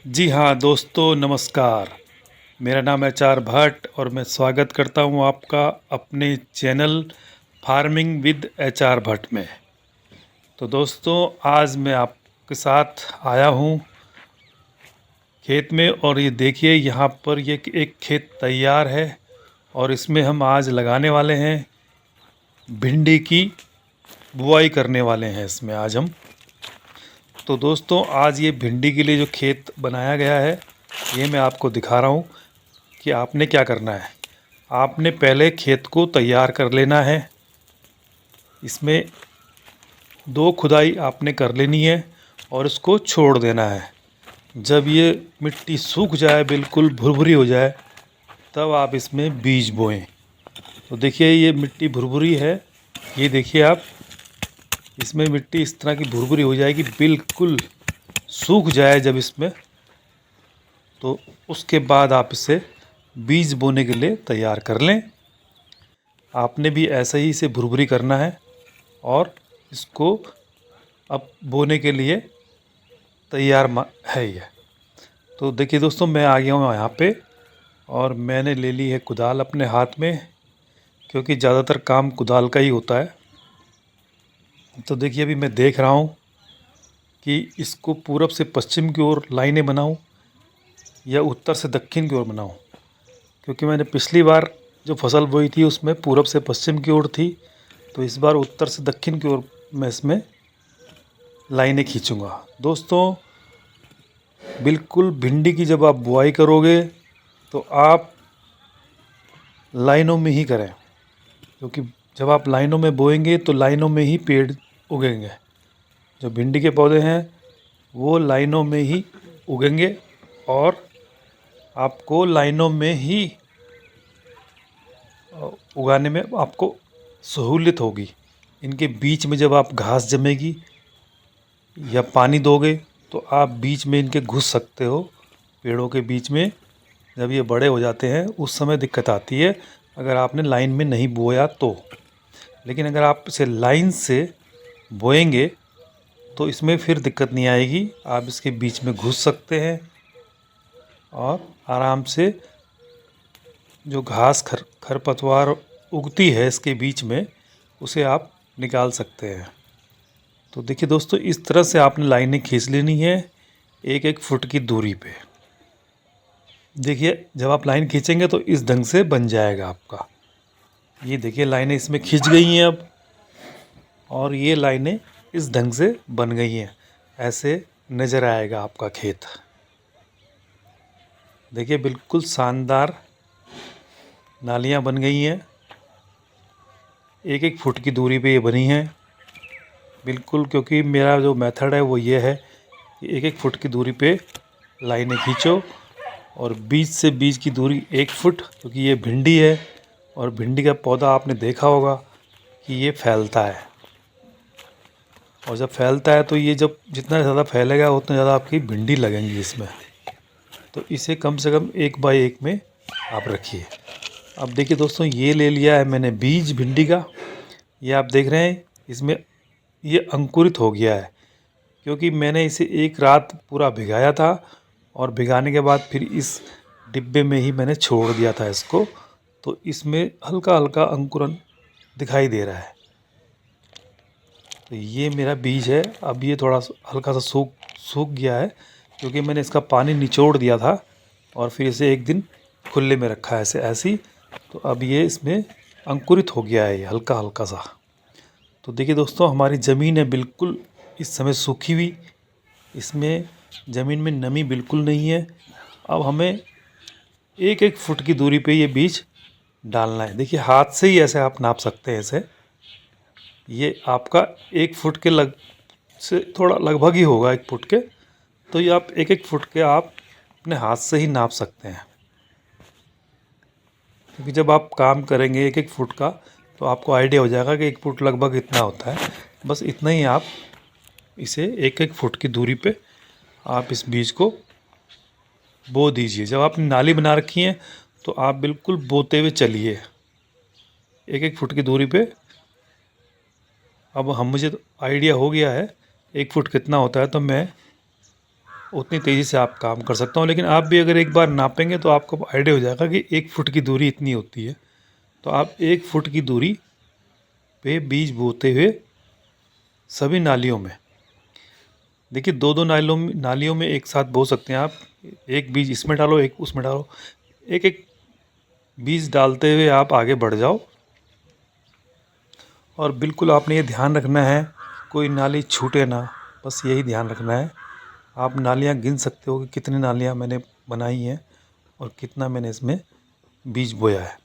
जी हाँ दोस्तों, नमस्कार। मेरा नाम है एच.आर. भट्ट और मैं स्वागत करता हूँ आपका अपने channel farming with HR. Bhatt में। तो दोस्तों, आज मैं आपके साथ आया हूँ खेत में और ये देखिए यहाँ पर ये एक खेत तैयार है और इसमें हम आज लगाने वाले हैं भिंडी की बुआई करने वाले हैं इसमें आज हम। तो दोस्तों, आज ये भिंडी के लिए जो खेत बनाया गया है ये मैं आपको दिखा रहा हूँ कि आपने क्या करना है। आपने पहले खेत को तैयार कर लेना है। इसमें 2 खुदाई आपने कर लेनी है और इसको छोड़ देना है। जब ये मिट्टी सूख जाए, बिल्कुल भुरभुरी हो जाए, तब आप इसमें बीज बोएं। तो देखिए ये मिट्टी भुरभुरी है, ये देखिए आप, इसमें मिट्टी इस तरह की भुरभुरी हो जाएगी, बिल्कुल सूख जाए जब इसमें, तो उसके बाद आप इसे बीज बोने के लिए तैयार कर लें। आपने भी ऐसे ही इसे भुरभुरी करना है और इसको अब बोने के लिए तैयार है ये। तो देखिए दोस्तों, मैं आ गया हूँ यहाँ पे और मैंने ले ली है कुदाल अपने हाथ में, क्योंकि ज़्यादातर काम कुदाल का ही होता है। तो देखिए अभी मैं देख रहा हूँ कि इसको पूरब से पश्चिम की ओर लाइनें बनाऊँ या उत्तर से दक्षिण की ओर बनाऊँ, क्योंकि मैंने पिछली बार जो फसल बोई थी उसमें पूरब से पश्चिम की ओर थी, तो इस बार उत्तर से दक्षिण की ओर मैं इसमें लाइनें खींचूँगा। दोस्तों, बिल्कुल भिंडी की जब आप बुआई करोगे तो आप लाइनों में ही करें, क्योंकि जब आप लाइनों में बोएंगे तो लाइनों में ही पेड़ उगेंगे। जो भिंडी के पौधे हैं वो लाइनों में ही उगेंगे और आपको लाइनों में ही उगाने में आपको सहूलियत होगी। इनके बीच में जब आप घास जमेगी या पानी दोगे तो आप बीच में इनके घुस सकते हो, पेड़ों के बीच में। जब ये बड़े हो जाते हैं उस समय दिक्कत आती है अगर आपने लाइन में नहीं बोया तो। लेकिन अगर आप इसे लाइन से बोएंगे तो इसमें फिर दिक्कत नहीं आएगी, आप इसके बीच में घुस सकते हैं और आराम से जो घास खरपतवार उगती है इसके बीच में उसे आप निकाल सकते हैं। तो देखिए दोस्तों, इस तरह से आपने लाइनें खींच लेनी है 1-1 फुट की दूरी पे। देखिए जब आप लाइन खींचेंगे तो इस ढंग से बन जाएगा आपका। ये देखिए लाइनें इसमें खींच गई हैं अब, और ये लाइनें इस ढंग से बन गई हैं। ऐसे नज़र आएगा आपका खेत। देखिए बिल्कुल शानदार नालियाँ बन गई हैं, 1-1 फुट की दूरी पे ये बनी हैं बिल्कुल। क्योंकि मेरा जो मेथड है वो ये है कि 1-1 फुट की दूरी पे लाइनें खींचो और बीज से बीज की दूरी 1 फुट, क्योंकि ये भिंडी है और भिंडी का पौधा आपने देखा होगा कि ये फैलता है, और जब फैलता है तो ये जब जितना ज़्यादा फैलेगा उतना ज़्यादा आपकी भिंडी लगेंगी इसमें। तो इसे कम से कम 1 बाई 1 में आप रखिए। अब देखिए दोस्तों, ये ले लिया है मैंने बीज भिंडी का। ये आप देख रहे हैं इसमें ये अंकुरित हो गया है, क्योंकि मैंने इसे 1 रात पूरा भिगाया था और भिगाने के बाद फिर इस डिब्बे में ही मैंने छोड़ दिया था इसको। तो इसमें हल्का हल्का अंकुरन दिखाई दे रहा है। तो ये मेरा बीज है। अब ये थोड़ा हल्का सा सूख गया है, क्योंकि मैंने इसका पानी निचोड़ दिया था और फिर इसे 1 दिन खुले में रखा है ऐसे ही। तो अब ये इसमें अंकुरित हो गया है ये हल्का हल्का सा। तो देखिए दोस्तों, हमारी ज़मीन है बिल्कुल इस समय सूखी हुई, इसमें ज़मीन में नमी बिल्कुल नहीं है। अब हमें 1-1 फुट की दूरी पे ये बीज डालना है। देखिए हाथ से ही ऐसे आप नाप सकते हैं इसे। ये आपका 1 फुट के से थोड़ा लगभग ही होगा 1 फुट के। तो ये आप 1-1 फुट के आप अपने हाथ से ही नाप सकते हैं, क्योंकि जब आप काम करेंगे 1-1 फुट का तो आपको आइडिया हो जाएगा कि 1 फुट लगभग इतना होता है। बस इतना ही आप इसे 1-1 फुट की दूरी पे आप इस बीज को बो दीजिए। जब आपने नाली बना रखी है तो आप बिल्कुल बोते हुए चलिए 1-1 फुट की दूरी पे। अब मुझे तो आइडिया हो गया है 1 फुट कितना होता है, तो मैं उतनी तेज़ी से आप काम कर सकता हूँ। लेकिन आप भी अगर एक बार नापेंगे तो आपको आइडिया हो जाएगा कि 1 फुट की दूरी इतनी होती है। तो आप 1 फुट की दूरी पे बीज बोते हुए सभी नालियों में, देखिए 2-2 नालियों में एक साथ बो सकते हैं आप। एक बीज इसमें डालो, एक उसमें डालो, एक-एक बीज डालते हुए आप आगे बढ़ जाओ। और बिल्कुल आपने ये ध्यान रखना है कोई नाली छूटे ना, बस यही ध्यान रखना है। आप नालियाँ गिन सकते हो कि कितनी नालियाँ मैंने बनाई हैं और कितना मैंने इसमें बीज बोया है।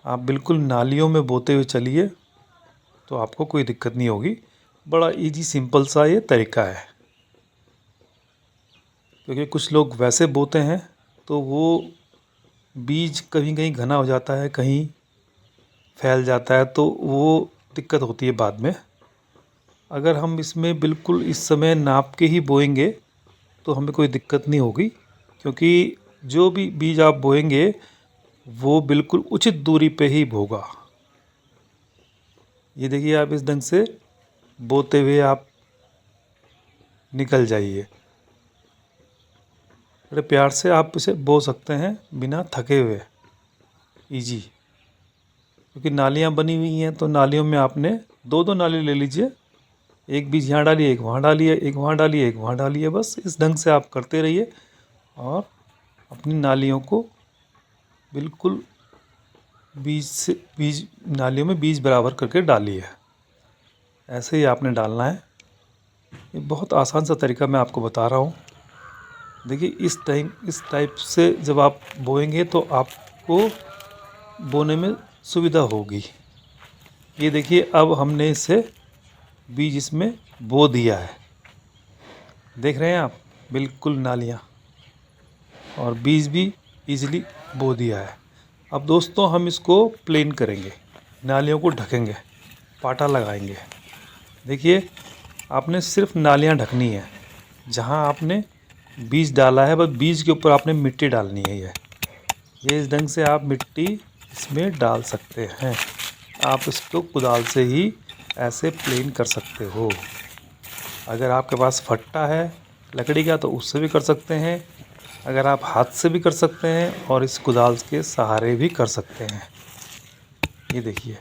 आप बिल्कुल नालियों में बोते हुए चलिए तो आपको कोई दिक्कत नहीं होगी। बड़ा इजी सिंपल सा ये तरीका है, क्योंकि कुछ लोग वैसे बोते हैं तो वो बीज कहीं कहीं घना हो जाता है, कहीं फैल जाता है, तो वो दिक्कत होती है बाद में। अगर हम इसमें बिल्कुल इस समय नाप के ही बोएंगे तो हमें कोई दिक्कत नहीं होगी, क्योंकि जो भी बीज आप बोएंगे वो बिल्कुल उचित दूरी पे ही बोगा। ये देखिए आप इस ढंग से बोते हुए आप निकल जाइए। बड़े प्यार से आप इसे बो सकते हैं बिना थके हुए, इजी। क्योंकि नालियाँ बनी हुई हैं तो नालियों में आपने 2-2 नाली ले लीजिए। एक बीज यहाँ डालिए, एक वहाँ डालिए, एक वहाँ डालिए, एक वहाँ डालिए। बस इस ढंग से आप करते रहिए और अपनी नालियों को बिल्कुल बीज नालियों में बीज बराबर करके डालिए। ऐसे ही आपने डालना है। ये बहुत आसान सा तरीका मैं आपको बता रहा हूँ। देखिए इस टाइप से जब आप बोएंगे तो आपको बोने में सुविधा होगी। ये देखिए अब हमने इसे बीज इसमें बो दिया है, देख रहे हैं आप, बिल्कुल नालियाँ, और बीज भी इजीली बो दिया है। अब दोस्तों हम इसको प्लेन करेंगे, नालियों को ढकेंगे, पाटा लगाएंगे। देखिए आपने सिर्फ नालियाँ ढकनी है, जहाँ आपने बीज डाला है बस बीज के ऊपर आपने मिट्टी डालनी है। ये इस ढंग से आप मिट्टी इसमें डाल सकते हैं। आप इसको कुदाल से ही ऐसे प्लेन कर सकते हो। अगर आपके पास फट्टा है लकड़ी का तो उससे भी कर सकते हैं, अगर आप हाथ से भी कर सकते हैं और इस कुदाल के सहारे भी कर सकते हैं। ये देखिए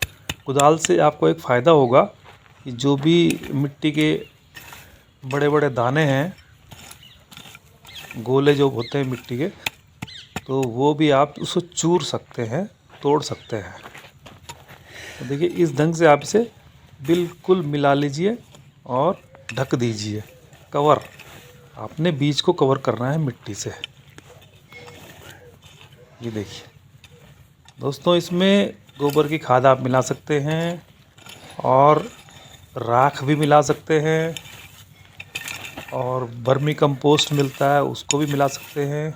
कुदाल से आपको एक फ़ायदा होगा कि जो भी मिट्टी के बड़े बड़े दाने हैं, गोले जो होते हैं मिट्टी के, तो वो भी आप उसको चूर सकते हैं, तोड़ सकते हैं। तो देखिए इस ढंग से आप इसे बिल्कुल मिला लीजिए और ढक दीजिए। कवर, आपने बीज को कवर करना है मिट्टी से। ये देखिए दोस्तों, इसमें गोबर की खाद आप मिला सकते हैं और राख भी मिला सकते हैं, और वर्मी कंपोस्ट मिलता है उसको भी मिला सकते हैं,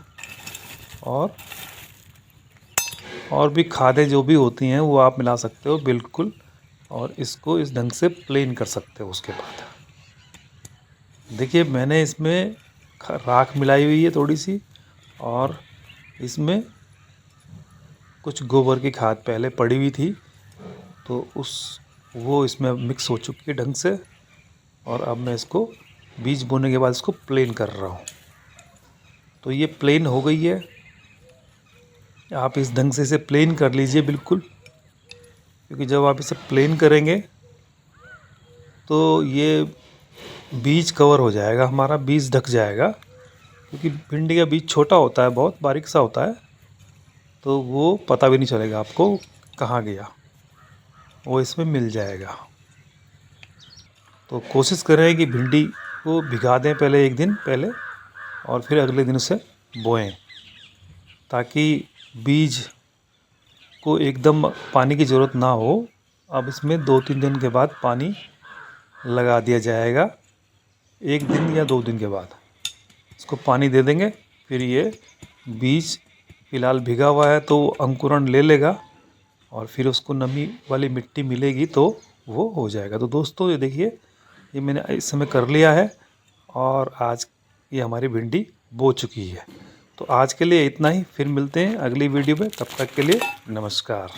और भी खादें जो भी होती हैं वो आप मिला सकते हो बिल्कुल। और इसको इस ढंग से प्लेन कर सकते हो। उसके बाद देखिए मैंने इसमें राख मिलाई हुई है थोड़ी सी, और इसमें कुछ गोबर की खाद पहले पड़ी हुई थी, तो वो इसमें मिक्स हो चुकी है ढंग से। और अब मैं इसको बीज बोने के बाद इसको प्लेन कर रहा हूँ। तो ये प्लेन हो गई है। आप इस ढंग से इसे प्लेन कर लीजिए बिल्कुल, क्योंकि जब आप इसे प्लेन करेंगे तो ये बीज कवर हो जाएगा, हमारा बीज ढक जाएगा। क्योंकि भिंडी का बीज छोटा होता है, बहुत बारीक सा होता है, तो वो पता भी नहीं चलेगा आपको कहाँ गया, वो इसमें मिल जाएगा। तो कोशिश करें कि भिंडी को भिगा दें पहले, एक दिन पहले, और फिर अगले दिन उसे बोएं, ताकि बीज को एकदम पानी की ज़रूरत ना हो। अब इसमें 2-3 दिन के बाद पानी लगा दिया जाएगा, 1 दिन या 2 दिन के बाद इसको पानी दे देंगे। फिर ये बीज फ़िलहाल भीगा हुआ है तो अंकुरण ले लेगा, और फिर उसको नमी वाली मिट्टी मिलेगी तो वो हो जाएगा। तो दोस्तों ये देखिए, ये मैंने इस समय कर लिया है, और आज ये हमारी भिंडी बो चुकी है। तो आज के लिए इतना ही, फिर मिलते हैं अगली वीडियो में। तब तक के लिए नमस्कार।